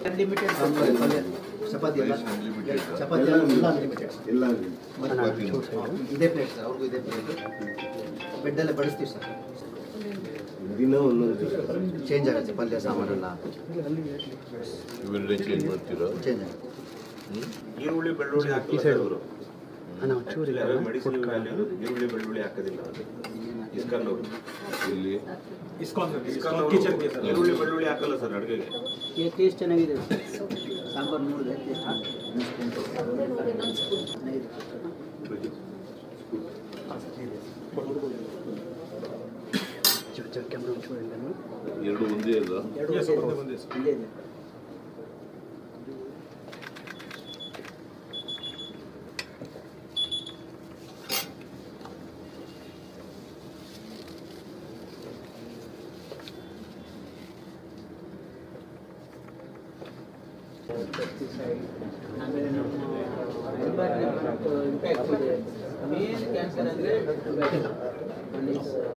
Unlimited chapati ಎಲ್ಲ ಚಪಾತಿ ಎಲ್ಲ unlimited ಎಲ್ಲ ಇದೇ ಪ್ಲೇಟ್ ಸರ್, ಅವ್ರಿಗೂ ಇದೇ ಪ್ಲೇಟ್. ಬೆಡ್ಡಲ್ಲೇ ಬಡಿಸ್ತೀವಿ ಸರ್, ದಿನ ಒಂದೊಂದು ಚೇಂಜ್ ಆಗುತ್ತೆ ಪಲ್ಯ ಸಾಮಾನೆಲ್ಲ ಚೇಂಜ್ ಮಾಡ್ತೀರಾ? ಚೇಂಜ್ ಆಗುತ್ತೆ. ಈರುಳ್ಳಿ ಬೆಳ್ಳುಳ್ಳಿ ಹಾಕಿಲ್ಲ ಅವರು, ಈರುಳ್ಳಿ ಬೆಳ್ಳುಳ್ಳಿ ಹಾಕೋದಿಲ್ಲ. ಇಸ್ಕಾನ್ ಅವರು ಇಲ್ಲಿ ಈರುಳ್ಳಿ ಬೆಳ್ಳುಳ್ಳಿ ಹಾಕಲ್ಲ ಸರ್ ಅಡುಗೆಗೆ. ಟೇಸ್ಟ್ ಚೆನ್ನಾಗಿದೆ ಸಾಂಬಾರು ನೋಡಿದೆ ಎರಡು ಒಂದೇ ಅಲ್ಲ? ಇಲ್ಲೇ ಇದೆ. ಆಮೇಲೆ ನಮ್ಮ ಇಂಪ್ಯಾಕ್ಟ್ ಇದೆ. ಮೇನ್ ಕ್ಯಾನ್ಸರ್ ಅಂದರೆ